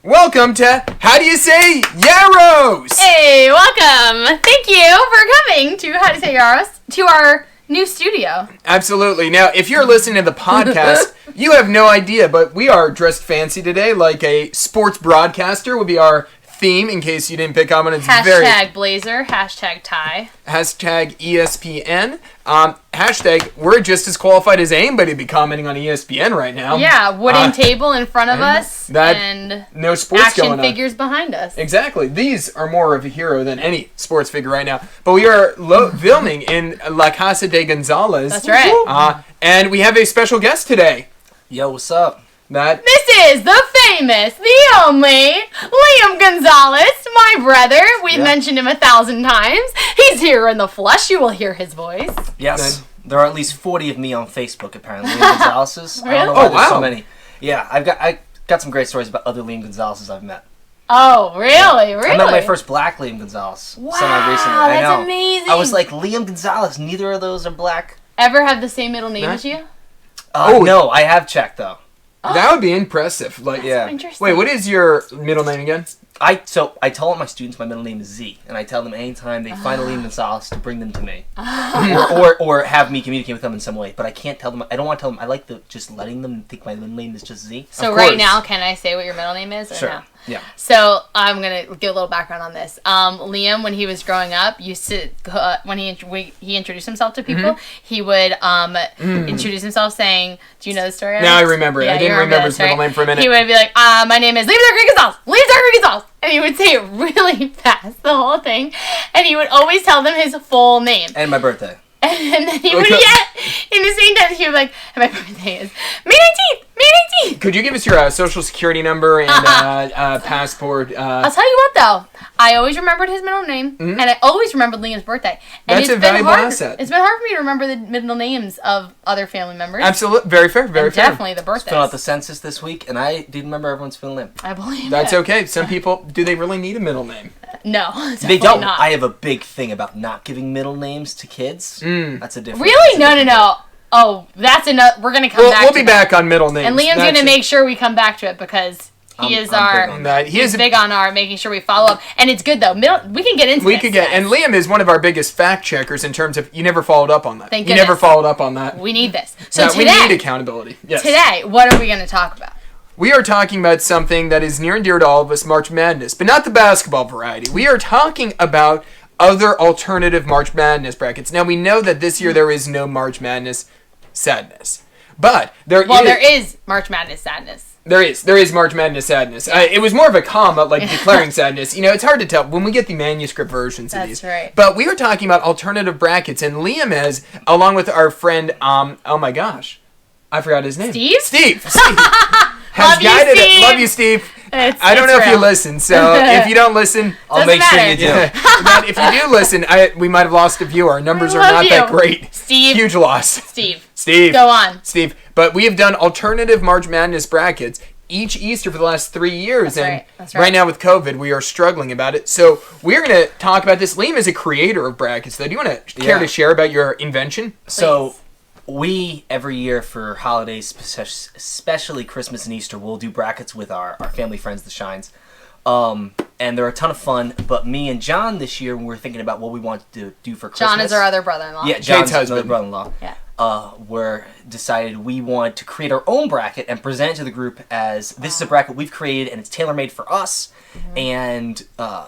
Welcome to How Do You Say Yaros? Hey, welcome. Thank you for coming to How to Say Yaros, to our new studio. Absolutely. Now, if you're listening to the podcast, you have no idea, but we are dressed fancy today, like a sports broadcaster would be our theme, in case you didn't pick up on it. Hashtag blazer, hashtag tie. Hashtag ESPN. Hashtag, we're just as qualified as anybody to be commenting on ESPN right now. Yeah, wooden table in front of us, and no sports action going on. figures behind us. Exactly. These are more of a hero than any sports figure right now. But we are filming in La Casa de Gonzalez. That's right. And we have a special guest today. Yo, what's up? This is the famous, the only Liam Gonzalez, my brother. We've mentioned him 1,000 times. He's here in the flesh. You will hear his voice. Yes. There are at least 40 of me on Facebook, apparently. Liam Gonzalez's. Really? I don't know why there's wow. so many. Yeah, I got some great stories about other Liam Gonzalez's I've met. Oh, really? Really? I met my first black Liam Gonzalez. Wow, Semi-recently. I that's know. amazing. I was like, Liam Gonzalez, neither of those are black. Ever have the same middle name as you? No, I have checked, though. That would be impressive. Like, Yeah. Interesting. wait, what is your middle name again? I tell all my students my middle name is Z, and I tell them anytime they find a Liam Gonzalez to bring them to me, or have me communicate with them in some way. But I can't tell them. I don't want to tell them. I like just letting them think my middle name is just Z. So Of right course. now, can I say what your middle name is? Or Sure. No? Yeah. So I'm gonna give a little background on this. Liam, when he was growing up, used to when he introduced himself to people, he would introduce himself saying, "Do you know the story?" Now I remember it. I didn't remember his middle name for a minute. He would be like, "My name is Liam Zachary Gonzalez. Liam Zachary Gonzalez," and he would say it really fast, the whole thing, and he would always tell them his full name. And my birthday. And then he would Okay. in the same time he would be like, "And my birthday is May 19th. May 19th." Could you give us your social security number and passport? I'll tell you what, though. I always remembered his middle name, and I always remembered Liam's birthday. And That's a valuable asset. It's been hard for me to remember the middle names of other family members. Absolutely. Very fair. Very and fair. definitely the birthdays. Fill out the census this week, and I didn't remember everyone's middle name. I believe That's it. okay. Some people, do they really need a middle name? No, They definitely don't. Not. I have a big thing about not giving middle names to kids. That's a different. Really? No. Oh, that's enough. We're gonna come back. We'll to be that. back on middle names. And Liam's That's gonna it. make sure we come back to it because he is our. big on that. He's big on our making sure we follow up, and it's good though. We can get into. We this, could get, guys. and Liam is one of our biggest fact checkers in terms of you never followed up on that. Thank you never goodness. followed up on that. We need this. So Yeah, today, we need accountability. Yes. today, what are we gonna talk about? We are talking about something that is near and dear to all of us, March Madness, but not the basketball variety. We are talking about other alternative March Madness brackets. Now, we know that this year there is no March Madness sadness, but there is March Madness sadness. There is March Madness sadness. It was more of a comma, like declaring sadness. You know, it's hard to tell when we get the manuscript versions of these. That's right. But we are talking about alternative brackets, and Liam has, along with our friend, oh my gosh, I forgot his name. Steve? Steve. Has Love you, guided Steve. Love you, Steve. I don't It's know if you real. listen, so if you don't listen, I'll Doesn't make sure matter. you do. but if you do listen, we might have lost a viewer. Our numbers are love not you. that great. Steve. Huge loss. Steve. Go on. Steve. But we have done alternative March Madness brackets each Easter for the last 3 years. That's and right. That's right. now with COVID, we are struggling about it. So we're going to talk about this. Liam is a creator of brackets, though. Do you want to care to share about your invention? So, we, every year for holidays, especially Christmas and Easter, we'll do brackets with our family friends, the Shines. And they're a ton of fun, but me and John this year, when we were thinking about what we wanted to do for Christmas. John is our other brother-in-law. Yeah, John's husband. another brother-in-law. Yeah. We're decided we want to create our own bracket and present it to the group as this is a bracket we've created and it's tailor-made for us. And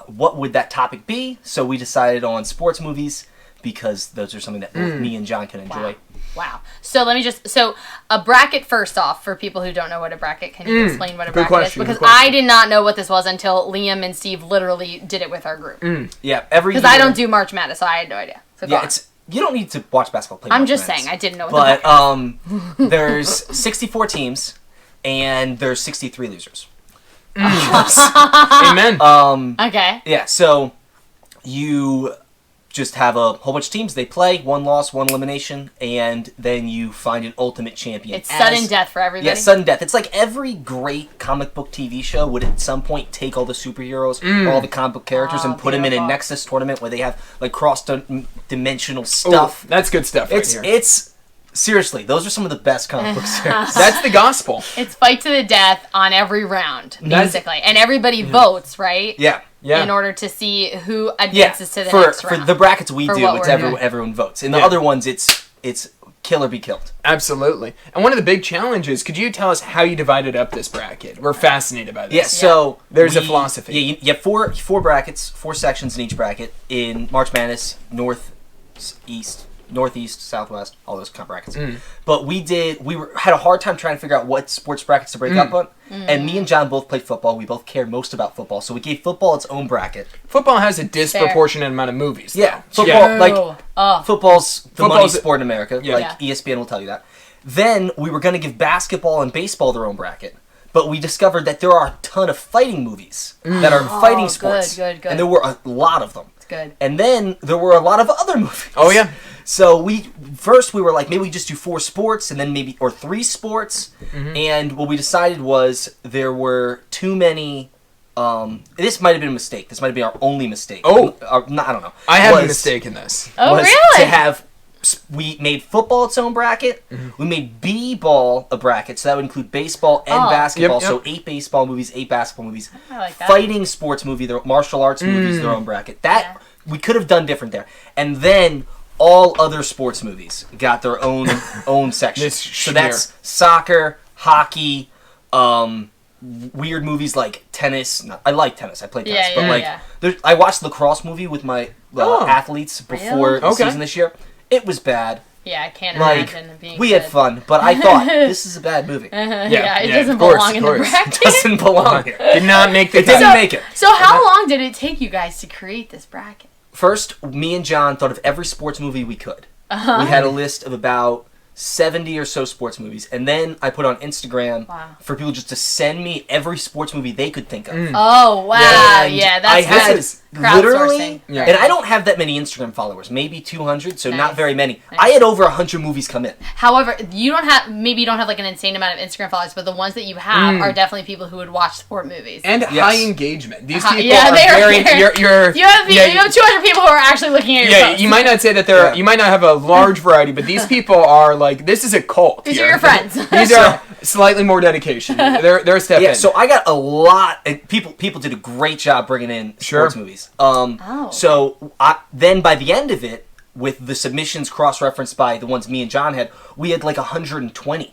what would that topic be? So we decided on sports movies because those are something that both me and John can enjoy. Wow. So let me so a bracket first off, for people who don't know what a bracket, can you explain what a bracket question, is? good Because question. I did not know what this was until Liam and Steve literally did it with our group. Yeah, every year. Because I don't do March Madness, so I had no idea. So go Yeah, on. you don't need to watch basketball play. I'm March just Madness. saying, I didn't know what But there's 64 teams and there's 63 losers. Amen. Okay. Yeah, so you just have a whole bunch of teams. They play, one loss, one elimination, and then you find an ultimate champion. It's sudden death for everybody. Yeah, sudden death. It's like every great comic book TV show would at some point take all the superheroes, or all the comic book characters, and put them in a beautiful. Nexus tournament where they have like cross-dimensional stuff. Ooh, that's good stuff right here. It's Seriously, those are some of the best comic book series. That's the gospel. It's fight to the death on every round, That's- basically. And everybody votes, right? Yeah. Yeah. In order to see who Yeah, advances to the for next for round. the brackets we For do, what it's we're everyone votes. In the Yeah. other ones, it's kill or be killed. Absolutely. And one of the big challenges, could you tell us how you divided up this bracket? We're fascinated by this. Yeah, so There's a philosophy. Yeah, you have four brackets, 4 sections in each bracket in March Madness, northeast, southwest, all those kind of brackets. But had a hard time trying to figure out what sports brackets to break up on. And me and John both played football. We both cared most about football, so we gave football its own bracket. Football has a disproportionate amount of movies. Yeah, though. football True. like Oh. football's the money Football's- sport in America. Yeah. Like ESPN will tell you that. Then we were going to give basketball and baseball their own bracket. But we discovered that there are a ton of fighting movies that are fighting sports. good. And there were a lot of them. It's good. And then there were a lot of other movies. Oh, yeah. So we were like, maybe we just do 4 sports and then or 3 sports. And what we decided was there were too many. This might have been a mistake. This might have been our only mistake. Oh. I don't know. I have a Was- mistake in this. Oh, was really? to have. We made football its own bracket. We made b-ball a bracket, so that would include baseball and Oh. basketball. Yep, So 8 baseball movies, 8 basketball movies. I like that. Fighting sports movie, their martial arts movies, their own bracket. That we could have done different there. And then all other sports movies got their own section. This So schmear. that's soccer, hockey, weird movies like tennis. No, I like tennis. I play tennis, Yeah, but yeah, like yeah. I watched the lacrosse movie with my Oh. athletes before Really? the Okay. season this year. It was bad. Yeah, I can't Like imagine it being we had good. fun, but I thought this is a bad movie. Yeah, it yeah, doesn't of course, belong of in the course. bracket. Doesn't belong here. Did not make the It didn't cut. make it. So how long did it take you guys to create this bracket? First, me and John thought of every sports movie we could. Uh-huh. We had a list of about 70 or so sports movies, and then I put on Instagram Wow. for people just to send me every sports movie they could think of. Oh wow, And yeah, I that's had is literally, crowdsourcing. Yeah. and I don't have that many Instagram followers, maybe 200, so Nice. not very many. Nice. I had over 100 movies come in. However, you don't have like an insane amount of Instagram followers, but the ones that you have are definitely people who would watch sport movies. And Yes. high engagement. These Hi- people yeah, are they are very. very- You're, you have yeah, you have 200 people who are actually looking at your yeah, posts. you might not say that they're. Yeah. You might not have a large variety, but these people are like. This is a cult. These here. are your friends. These are slightly more dedication. They're a step Yeah, in. so I got a lot. People did a great job bringing in Sure. sports movies. Oh. So then by the end of it, with the submissions cross-referenced by the ones me and John had, we had like 120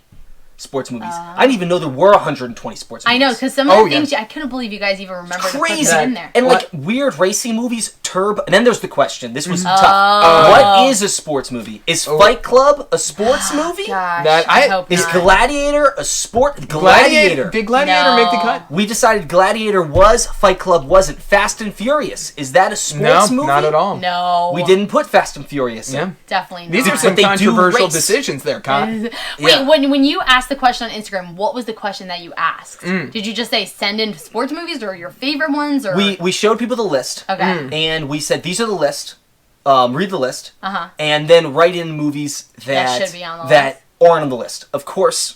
sports movies. I didn't even know there were 120 sports movies. I know, because some of the Oh, yeah. things I couldn't believe you guys even remembered to put Crazy. them in there. And like What? weird racing movies, Turbo. And then there's the question. This was Oh. tough. What is a sports movie? Is Fight Club a sports movie? Gosh, That- I I- hope Is not. Gladiator a sport? Gladiator. Did Gladiator No. make the cut? We decided Gladiator was, Fight Club wasn't. Fast and Furious. Is that a sports No, movie? not at all. No, We didn't put Fast and Furious in. Yeah. definitely not. These are some But they do controversial race. decisions there, Kyle. Wait, Yeah. when you asked the question on Instagram, what was the question that you asked? Mm. Did you just say send in sports movies or your favorite ones? Or We showed people the list. okay, And we said, these are the list. Read the list. uh-huh. And then write in movies that, should be on the that aren't on the list. Of course,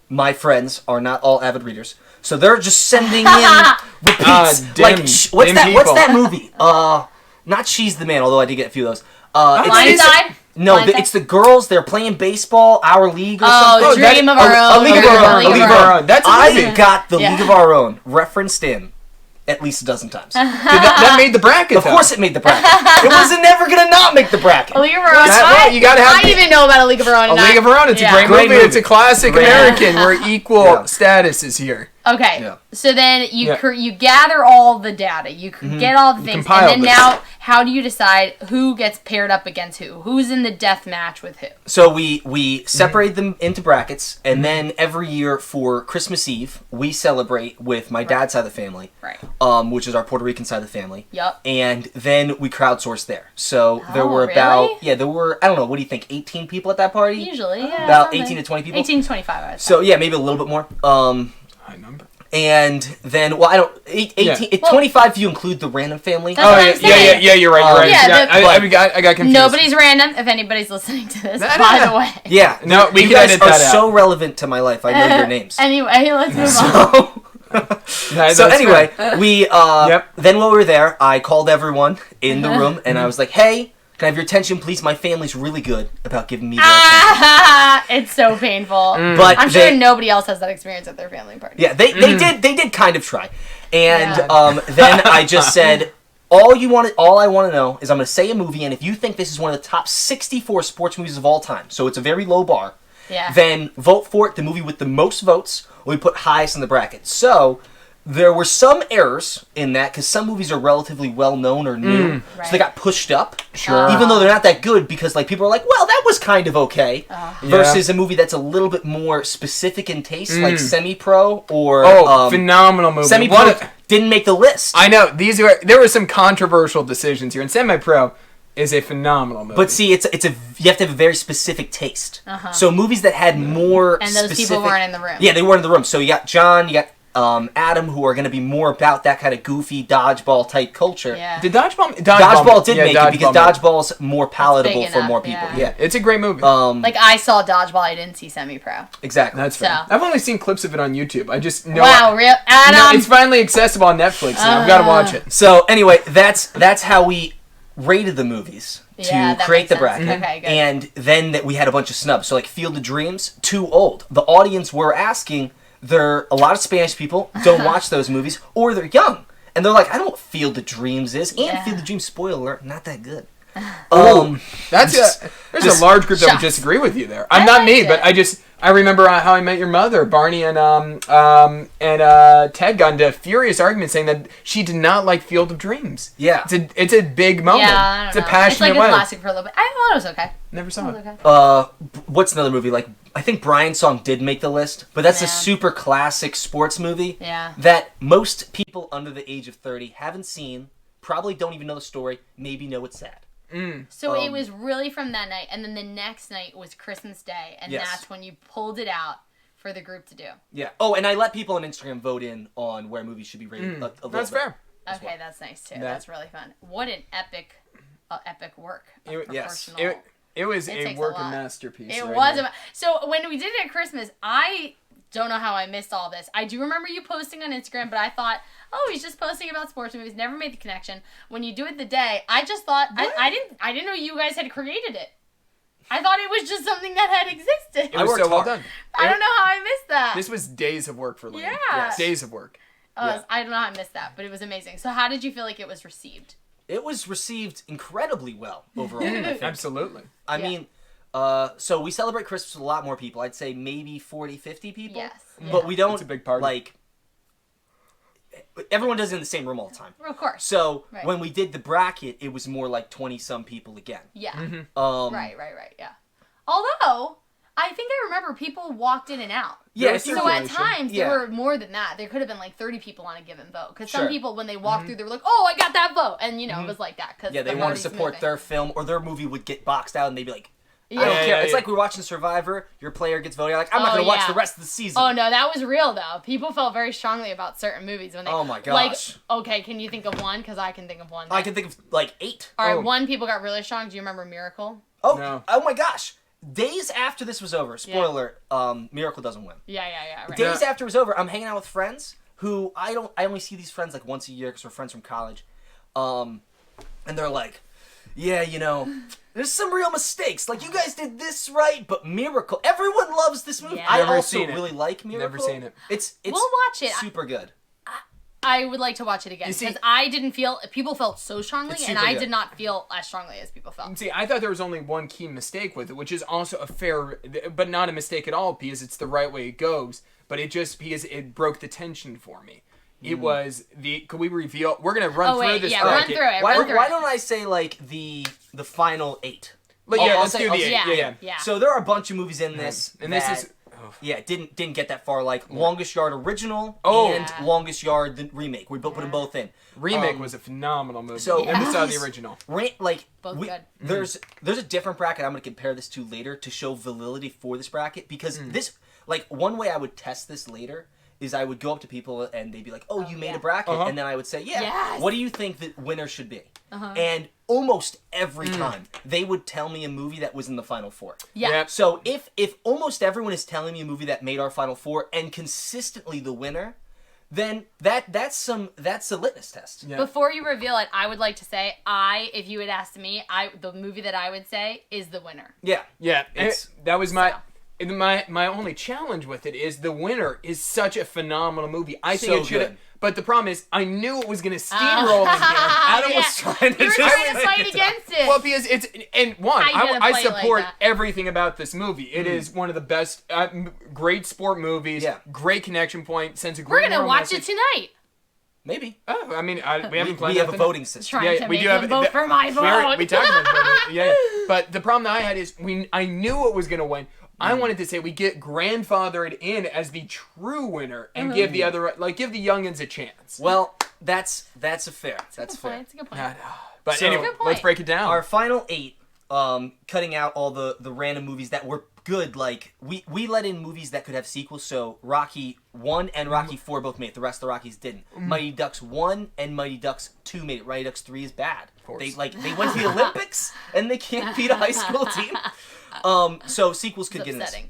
my friends are not all avid readers. So they're just sending in repeats. dim- what's dim that? What's people. that movie? Not She's the Man, although I did get a few of those. Blindside. No, Blindside? it's the girls. They're playing baseball. Our League or Oh, something. Dream of Our A Own. League of or Our Own. League A of League of Our Our Own. That's a I movie. got the Yeah. League of Our Own referenced in at least a dozen times. That made the bracket. Of course it made the bracket. It was never going to not make the bracket. A League of Our Own. That's right, you gotta have I even know about A League of Our Own. A League of Our Own. It's a great, Great movie. movie. It's a classic Great American where equal Yeah. status is here. Okay, Yeah. so then you Yeah. you gather all the data, you get all the things, and compile then this. now how do you decide who gets paired up against who? Who's in the death match with who? So we separate them into brackets, and then every year for Christmas Eve, we celebrate with my dad's side of the family, Right. which is our Puerto Rican side of the family. Yup. And then we crowdsource there. So there Oh, were really? about, there were, I don't know, what do you think, 18 people at that party? Usually, yeah. About something. 18 to 20 people? 18 to 25, I would say. So yeah, maybe a little bit more. High number. And then, well, I don't, 18, Yeah. Well- 25 if you include the random family. That's Oh what yeah, I'm saying. yeah. You're right. You're right. Yeah, I got confused. Nobody's random if anybody's listening to this, Nah, by nah. the way. Yeah. No, we you can guys edit are that out. so relevant to my life. I know your names. Anyway, let's move on. So anyway, we Yep. then while we were there, I called everyone in the room and I was like, "Hey, Can I have your attention, please? My family's really good about giving me their attention. It's so painful. But I'm sure nobody else has that experience at their family party. Yeah, they did kind of try. And Yeah. then I just said, all I want to know is I'm going to say a movie, and if you think this is one of the top 64 sports movies of all time, so it's a very low bar, Yeah. then vote for it. The movie with the most votes will be put highest in the bracket. So there were some errors in that because some movies are relatively well known or new, so they Right. got pushed up. Sure. Even though they're not that good, because like people are like, well, that was kind of okay, versus a movie that's a little bit more specific in taste, like Semi-Pro or phenomenal movie. Semi-Pro What a- didn't make the list. I know there were some controversial decisions here, and Semi-Pro is a phenomenal movie. But see, you have to have a very specific taste. So movies that had more And those specific, people weren't in the room. Yeah, they weren't in the room. So you got John, you got Adam, who are going to be more about that kind of goofy dodgeball type culture. Yeah. did Dodgeball Did make it because Dodgeball's more palatable big for enough, more people. yeah. Yeah. It's a great movie. Like, I saw Dodgeball, I didn't see Semi-Pro. Exactly. That's fair. So- I've only seen clips of it on YouTube. I just know. Wow, real Adam! No, it's finally accessible on Netflix. Now. I've got to watch it. So anyway, that's how we rated the movies to Yeah, that create makes the sense. bracket. Okay, good. And then that we had a bunch of snubs. So like Field of Dreams, too old. The audience were asking, a lot of Spanish people don't watch those movies, or they're young. And they're like, I don't know what Field of Dreams is. And Yeah. Field of Dreams, spoiler alert, not that good. That's there's just a large group that would shocked. disagree with you there. I'm I not me, liked but it. I remember How I Met Your Mother. Barney and Ted got into a furious argument saying that she did not like Field of Dreams. Yeah. It's a big moment. Yeah, I don't it's a know. passionate It's like way. a classic for a little bit. I thought it was okay. Never saw It it. was okay. What's another movie? Like, I think Brian's Song did make the list, but that's a Yeah. super classic sports movie Yeah. that most people under the age of 30 haven't seen, probably don't even know the story, maybe know it's sad. So it was really from that night, and then the next night was Christmas Day, and Yes. that's when you pulled it out for the group to do. Yeah. Oh, and I let people on Instagram vote in on where movies should be rated. A little That's bit. fair. Okay, that's nice too. That's really fun. What an epic work. A Yes. proportional- It was It a takes a work of lot. masterpiece. It right was. here. So when we did it at Christmas, I don't know how I missed all this. I do remember you posting on Instagram, but I thought, oh, he's just posting about sports movies. Never made the connection. When you do it the day, I just thought I didn't know you guys had created it. I thought it was just something that had existed. It was worked so well hard. done. I don't know how I missed that. This was days of work for Liam. Yeah. Yes. Days of work. Yeah. I don't know how I missed that, but it was amazing. So how did you feel like it was received? It was received incredibly well overall. I think. Absolutely. I Yeah. mean, so we celebrate Christmas with a lot more people. I'd say maybe 40, 50 people. Yes. But we don't It's a big party. like everyone does it in the same room all the time. Of course. So Right. when we did the bracket, it was more like 20 some people again. Yeah. Right. Right. Yeah. Although I think I remember people walked in and out. Yeah, was it's So at circulation. times Yeah. there were more than that. There could have been like 30 people on a given vote. Because some Sure. people, when they walked through, they were like, "Oh, I got that vote," and it was like that. Cause Yeah, they the want to party's support moving. their film or their movie would get boxed out and they'd be like, I Yeah. don't care. Yeah, It's yeah. like we're watching Survivor. Your player gets voted. You're like, I'm not Oh, going to watch yeah. the rest of the season. Oh no, that was real though. People felt very strongly about certain movies when they. Oh, my Like, gosh. okay, can you think of one? Because I can think of one. I can think of like 8. All right, Oh. one people got really strong. Do you remember Miracle? Oh, No. oh my gosh. Days after this was over, spoiler, Miracle doesn't win. Yeah. Right. Days after it was over, I'm hanging out with friends who I only see these friends like once a year because we're friends from college. And they're like, yeah, there's some real mistakes. Like, you guys did this right, but Miracle, everyone loves this movie. Yeah. I Never also seen it. really like Miracle. Never seen it. It's We'll watch it. super good. I would like to watch it again You see- because I didn't feel people felt so strongly, It's and super I good. did not feel as strongly as people felt. See, I thought there was only one key mistake with it, which is also a fair, but not a mistake at all, because it's the right way it goes. But it just because it broke the tension for me. It was could we reveal? We're gonna run Oh, through wait, this. yeah, run bracket. through it. Why, Run through why it. don't I say like the final 8? But Oh, yeah, I'll let's say- do I'll the say- eight. Yeah. Yeah. So there are a bunch of movies in this, And this that, is didn't get that far. Like Longest Yard original Oh. and Yeah. Longest Yard the remake. We both put them both in. remake was a phenomenal movie. So and we saw the movies- original. Both good. There's a different bracket I'm going to compare this to later to show validity for this bracket because this one way I would test this later is I would go up to people and they'd be like, "Oh, you made yeah. a bracket," Uh-huh. and then I would say, "Yeah, Yes. what do you think the winner should be?" And almost every time they would tell me a movie that was in the final 4. Yeah. Yep. So if almost everyone is telling me a movie that made our final 4 and consistently the winner, then that's a litmus test. Yeah. Before you reveal it, I would like to say, if you had asked me, the movie that I would say is The Winner. Yeah. Yeah, It's- that was my only challenge with it is The Winner is such a phenomenal movie. I think So it should have, good. but the problem is I knew it was going to steamroll in here. Adam Yeah. was trying to You were just trying to say fight it. against it. Well, because it's and one, I didn't I play it like support that. everything about this movie. It is one of the best, great sport movies. Yeah. Great connection point. Sense of We're great gonna moral watch it message. tonight. Maybe. Oh, I mean, we haven't planned We have a nothing. voting system. Trying to make them vote for my vote. We talked about voting. Yeah. But the problem that I had is I knew it was going to win. I wanted to say we get grandfathered in as the true winner and give the other give the youngins a chance. Well, that's a fair. That's Good fair. point. It's a good point. God, but So- anyway, Good point. let's break it down. Our final 8, cutting out all the random movies that were good. Like we let in movies that could have sequels. So Rocky 1 and Rocky 4 both made it. The rest of the Rockies didn't. Mighty Ducks 1 and Mighty Ducks 2 made it. Mighty Ducks 3 is bad. course. They went to the Olympics and they can't beat a high school team. So sequels could It's get in this. upsetting.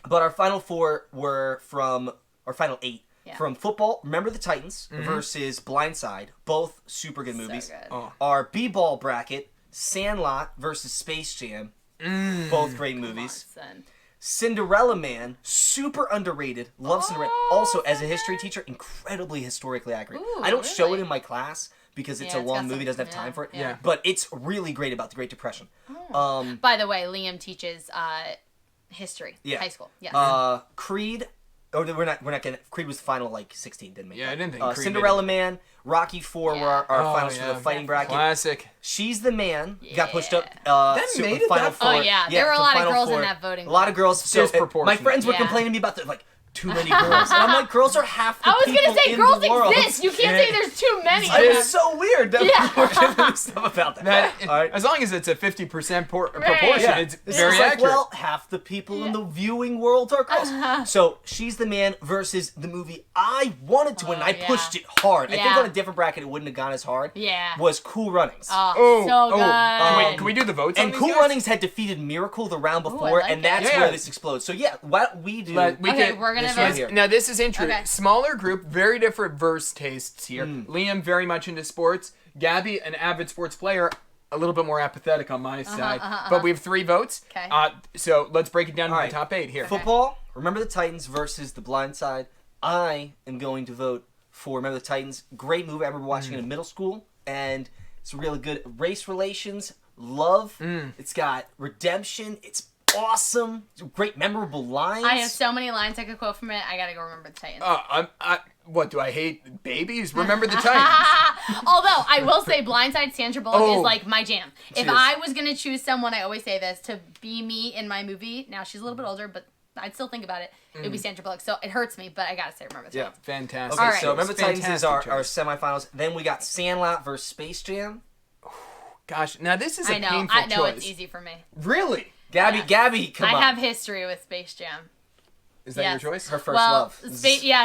But our final 4 were from our final 8 Yeah. from football. Remember the Titans versus Blindside, both super good movies. So good. Oh. Our B-ball bracket, Sandlot versus Space Jam, both great movies. Son. Cinderella Man, super underrated. Love Cinderella. Oh, Also, as a so history good. teacher, incredibly historically accurate. Ooh, I don't show it really? in my class because it's Yeah, a it's long got movie, some- doesn't have time yeah, for it. yeah. But it's really great about the Great Depression. By the way, Liam teaches history. Yeah. High school. Yes. Creed. Oh, we're not getting. Creed was the final 16. Didn't make. Yeah, that. I didn't think Creed made Cinderella it. Man, Rocky 4 Yeah. were our Oh, finals for yeah. the fighting bracket. Classic. She's the Man got pushed up. That to made it final that far? four. Oh, yeah. There were a to lot of final girls in four. that voting A lot of girls. So my Disproportionate. friends were Yeah. complaining to me about the too many girls, and I'm like, girls are half the I was people gonna say in girls the world. exist. You can't say there's too many. of It them. was so weird that Yeah. people were giving me stuff about that. That, All right. As long as it's a 50% proportion, Yeah. it's It's very just like, accurate. well, half the people in the viewing world are girls. So She's the Man versus the movie I wanted to win. And I yeah. pushed it hard. I think Yeah. on a different bracket it wouldn't have gone as hard. Yeah. Was Cool Runnings. Oh, so good. Can we do the votes on And these Cool guys? Runnings had defeated Miracle the round before, like and it. that's Yeah. where this explodes. So yeah, what we do. We Okay, can- we're gonna this vote. right here. Now this is interesting. Okay. Smaller group, very different verse tastes here. Mm. Liam very much into sports. Gabby, an avid sports player, a little bit more apathetic on my side. But we have 3 votes. Okay. So let's break it down to All right. the top 8 here. Football, remember the Titans versus the Blind Side. I am going to vote for Remember the Titans. Great movie. I remember watching it in middle school, and it's really good. Race relations, love. It's got redemption. It's awesome. It's great, memorable lines. I have so many lines I could quote from it. I gotta go Remember the Titans. What do I hate babies? Remember the Titans. Although I will say, Blindside Sandra Bullock Oh. is like my jam. If is. I was gonna choose someone, I always say this to be me in my movie. Now she's a little bit older, but I'd still think about it. It'd be Sandra Bullock, so it hurts me, but I gotta say Remember the Yeah. Titans. Fantastic. Okay, All right. so Remember the Titans is our Fantastic choice. semifinals. Then we got Sandlot versus Space Jam. Gosh, now this is a I know. painful I know choice. it's easy for me. Really? Gabby, Yeah. Gabby, come I on. have history with Space Jam. Is that Yes. your choice? Her first well, love.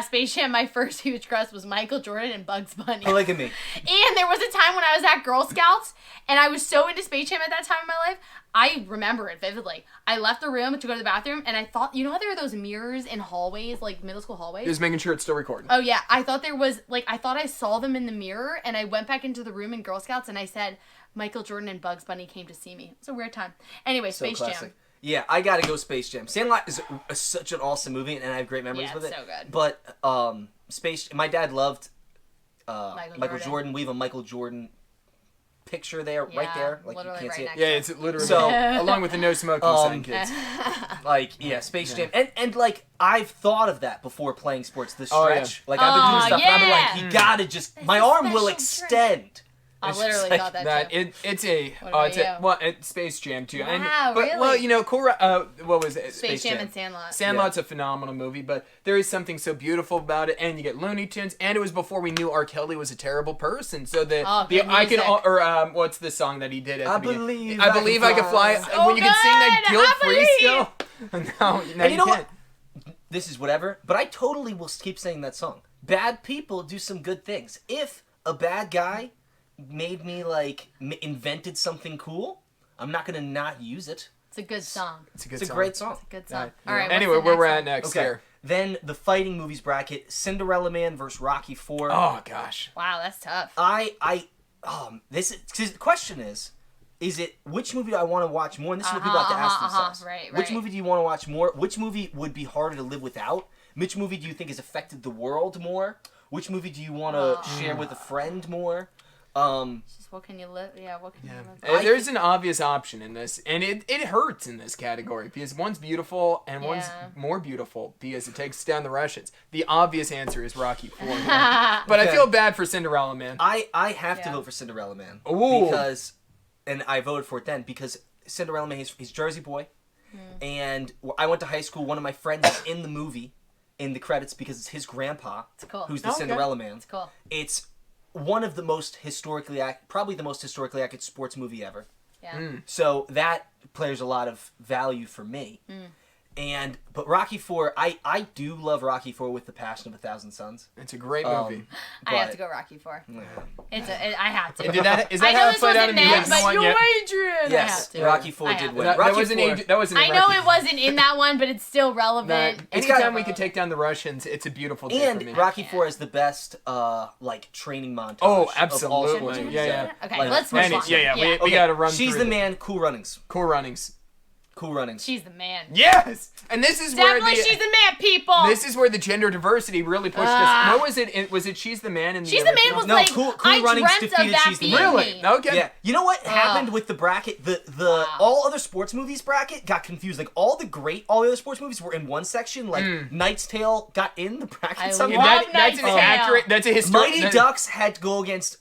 Space Jam. My first huge crush was Michael Jordan and Bugs Bunny. Polygamy. And there was a time when I was at Girl Scouts, and I was so into Space Jam at that time in my life. I remember it vividly. I left the room to go to the bathroom, and I thought, you know how there are those mirrors in hallways, like middle school hallways? Just making sure it's still recording. Oh yeah, I thought there was, like, I thought I saw them in the mirror, and I went back into the room in Girl Scouts, and I said, Michael Jordan and Bugs Bunny came to see me. It's a weird time. Anyway, So Space classic. Jam. Yeah, I gotta go Space Jam. Sandlot is such an awesome movie, and I have great memories Yeah, with it's it. so good. But my dad loved Michael Michael Jordan. Jordan. We have a Michael Jordan picture there, right Yeah, there. Like you literally can't right see it. next Yeah, it's literally So- along with the no smoking sign, kids. Like Space Jam, and like I've thought of that before playing sports. The Oh, yeah. stretch, like I've been doing Oh, stuff. And I've been yeah. like, you gotta just my a arm will special extend. I It's literally just like thought that, That too. it's a about it's a you? well it's Space Jam too. Wow, but really? well, you know, cool. What was it? Space Jam and Sandlot. Sandlot's a phenomenal movie, but there is something so beautiful about it, and you get Looney Tunes, and it was before we knew R. Kelly was a terrible person. So the Oh, the good I can music. or what's the song that he did at I the beginning? believe I believe I can fly. So And when you can sing that good! guilt I free believe. still, no, And you know can't. what? This is whatever, but I totally will keep saying that song. Bad people do some good things. If a bad guy made me like invented something cool, I'm not gonna not use it. It's a good song. It's a good It's a song. great song. Good song. Yeah. All right. Anyway, what's the where we're next at one? next Okay. here. Then the fighting movies bracket: Cinderella Man versus Rocky 4. Oh gosh. Wow, that's tough. The question is it which movie do I want to watch more? And this is what people have to ask themselves. Right. Which movie do you want to watch more? Which movie would be harder to live without? Which movie do you think has affected the world more? Which movie do you want to share with a friend more? Just what can you live? Yeah, what can you live? There's an obvious option in this, and it hurts in this category because one's beautiful and one's more beautiful because it takes down the Russians. The obvious answer is Rocky 4. But I feel bad for Cinderella Man. I have to vote for Cinderella Man. Ooh. Because, and I voted for it then, because Cinderella Man, he's Jersey boy. And I went to high school, one of my friends is in the movie, in the credits, because it's his grandpa, who's the Cinderella Man. It's cool. It's one of the most probably the most historically accurate sports movie ever. Yeah. So that plays a lot of value for me. But Rocky 4, I do love Rocky 4 with the passion of 1,000 Suns. It's a great movie. I have to go Rocky 4. I have to. Is that I how know it this played out wasn't in the meant, US? but you're yet? Adrian. Yes, I have to. Rocky 4 did win. That Rocky wasn't 4, that wasn't. I know it wasn't in that one, but it's still relevant. Anytime we could take down the Russians, it's a beautiful day for me. and Rocky 4 is the best training montage. Oh, of all absolutely. sports movies Yeah. ever. Okay, Like, let's move on. We gotta run She's through the this. man. Cool Runnings. Cool Runnings. Cool Runnings. She's the man. Yes, and this is where Definitely, she's the man, people. This is where the gender diversity really pushed us. What was it? Was it She's the Man in the She's the man original? was No, like, Cool I Runnings dreamt of defeated that She's the being Man. Really? me. Okay. Yeah, you know what happened with the bracket? The all other sports movies bracket got confused. Like all the other sports movies were in one section. Like Knight's Tale got in the bracket I somehow. love That's an Knight's Tale. accurate. That's a historic. Mighty Ducks had to go against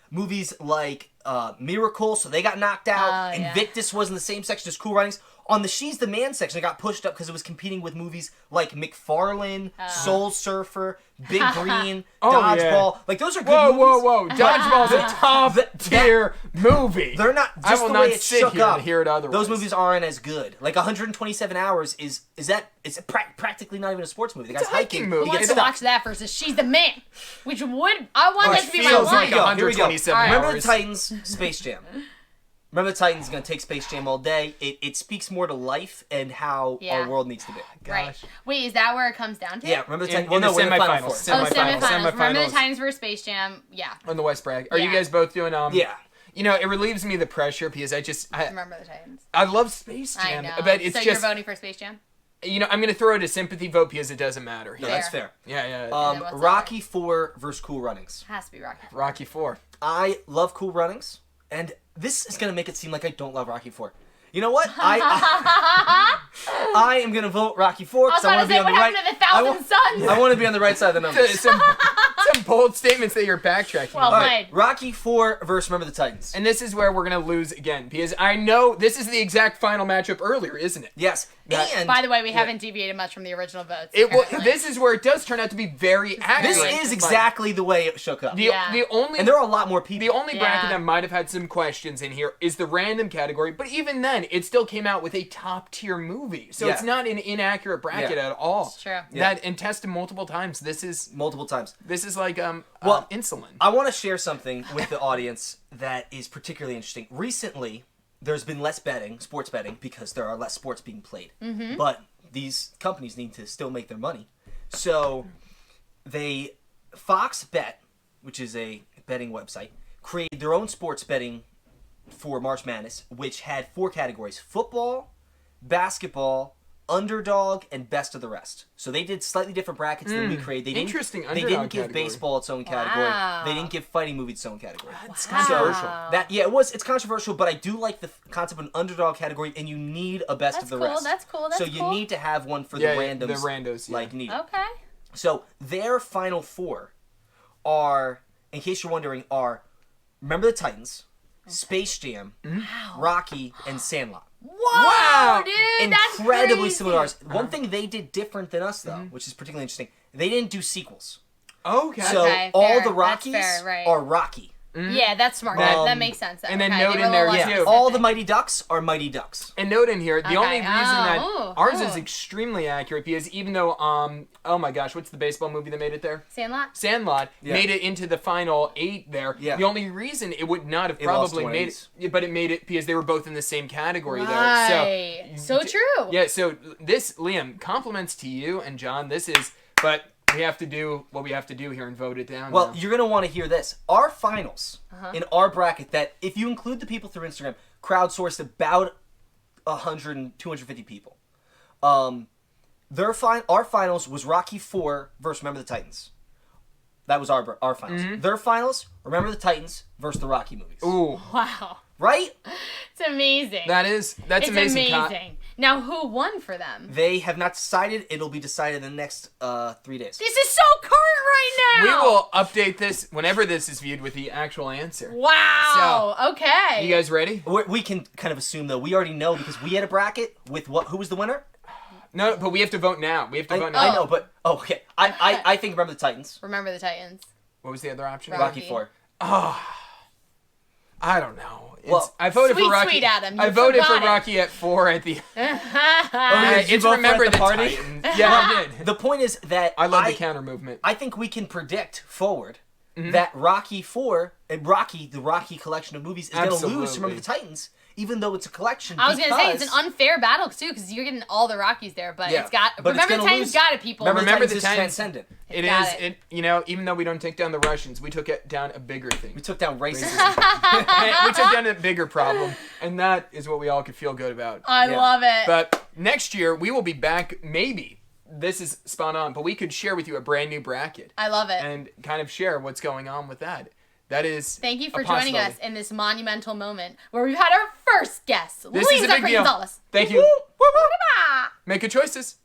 movies like Miracle, so they got knocked out. yeah. Invictus was in the same section as Cool Runnings. On the She's the Man section, it got pushed up because it was competing with movies like McFarlane, Soul Surfer, Big Green, Dodgeball. Like those are good movies. Whoa! Dodgeball's a top tier movie. They're not I just will the not way it's sit shook here up. and hear it otherwise. Those movies aren't as good. Like 127 Hours is practically not even a sports movie. The guy's a hiking movie. Who He wants gets to stuck. watch that versus She's the Man? Which would I want that to be my feels line. like Here we go. 127 Remember hours. the Titans, Space Jam. Remember the Titans is going to take Space Jam all day. It speaks more to life and how our world needs to be. Right. Wait, is that where it comes down to? Yeah, remember the Titans? In the we're in the Final semifinals. Four. Semifinals. Remember the Semifinals. Titans versus Space Jam? Yeah. On the West bracket. Are you Yeah. guys both doing Yeah. You know, it relieves me the pressure because I Remember the Titans. love Space I Jam, know. but it's so just you're voting for Space Jam? you know I'm gonna throw it a sympathy vote because it doesn't matter. No, that's fair. Yeah. then what's Rocky 4 versus Cool Runnings. Has to be Rocky. Rocky 4. I love Cool Runnings, and this is going to make it seem like I don't love Rocky 4. You know what? I am going to vote Rocky 4 I was because I about want to to be say, on the what right. happened to the 1,000 Suns? I want to be on the right side of the numbers. some bold statements that you're backtracking. Well, on. All right, Right. Rocky 4 versus Remember the Titans. And this is where we're gonna lose again because I know this is the exact final matchup earlier, isn't it? Yes. And By the way, we haven't deviated much from the original votes. It will. apparently. This is where it does turn out to be very accurate. this is exactly the way it shook up. the Yeah. the only And there are a lot more people. the only bracket Yeah. that might have had some questions in here is the random category, but even then, it still came out with a top tier movie, so it's Yeah. not an inaccurate bracket Yeah. at all. It's true. That and tested multiple times. This is multiple times. like Well, insulin. I want to share something with the audience that is particularly interesting. Recently, there's been less betting, sports betting, because there are less sports being played. Mm-hmm. But these companies need to still make their money. So Fox Bet, which is a betting website, created their own sports betting for March Madness, which had 4 categories: football, basketball, underdog, and best of the rest. So they did slightly different brackets than we created. They didn't, Interesting They underdog didn't give category. baseball its own category. Wow. They didn't give fighting movie its own category. That's Wow. controversial. It's controversial, but I do like the concept of an underdog category, and you need a best of That's the cool. rest. That's cool. That's so you cool. need to have one for Yeah, the yeah, randoms. the randos, yeah. like need. Okay. So their final 4 are, in case you're wondering, are Remember the Titans, Space Jam, Rocky, and Sandlot. Whoa, dude, that's Incredibly crazy. similar to ours. One thing they did different than us, though, which is particularly interesting, they didn't do sequels. Okay. So Okay, all fair. the That's Rockies fair, right. are Rocky. Yeah, that's smart. Um, that makes sense. and then okay, note they were in a there, little less too. Yeah, all the specific. Mighty Ducks are Mighty Ducks. And note in here, the only Okay. reason that ours is Ooh. extremely accurate because even though, oh my gosh, what's the baseball movie that made it there? Sandlot. Sandlot Yeah. made it into the final 8 there. Yeah. The only reason it would not have It lost probably one of made these. it, but it made it because they were both in the same category Right. there. So true. Yeah, so this, Liam, compliments to you and John. This is, but we have to do what we have to do here and vote it down. Well, now. you're going to want to hear this. Our finals in our bracket, that if you include the people through Instagram, crowdsourced about 100 and 250 people. Our finals was Rocky 4 versus Remember the Titans. That was our finals. Their finals, Remember the Titans versus the Rocky movies. Ooh, Wow. Right? It's amazing. that's it's amazing. amazing. Now, who won for them? They have not decided. It'll be decided in the next 3 days. This is so current right We now. will update this whenever this is viewed with the actual answer. Wow. okay. You guys ready? We can kind of assume, though, we already know because we had a bracket with who was the winner? No, but we have to vote now. We have to vote now. I know, but okay. I think Remember the Titans. Remember the Titans. What was the other option? Rocky. Rocky 4. I don't know. Well, I voted sweet, for Rocky. sweet Adam, you I voted for forgot it. Rocky at 4 at the. Did you It's vote for remember at the the party? Titans. Yeah, I did. The point is that I love the counter movement. I think we can predict forward Mm-hmm. that Rocky 4 and the Rocky collection of movies, is going to lose to Absolutely. Remember the Titans, even though it's a collection. I was gonna say it's an because- unfair battle too because you're getting all the Rockies there, but Yeah, it's got. but it's Remember the gonna Titans lose- got it, people. Remember the the Titans is Titans- transcendent. It Got is. it. It. You know, even though we don't take down the Russians, we took it down a bigger thing. We took down racism. We took down a bigger problem, and that is what we all could feel good about. I Yeah. love it. But next year we will be back. Maybe this is spot on, but we could share with you a brand new bracket I love it. and kind of share what's going on with that. That is. Thank you for a joining us possibility. in this monumental moment where we've had our first guest, This is a Lisa big deal. Gonzalez. Thank you. Ah. Make good choices.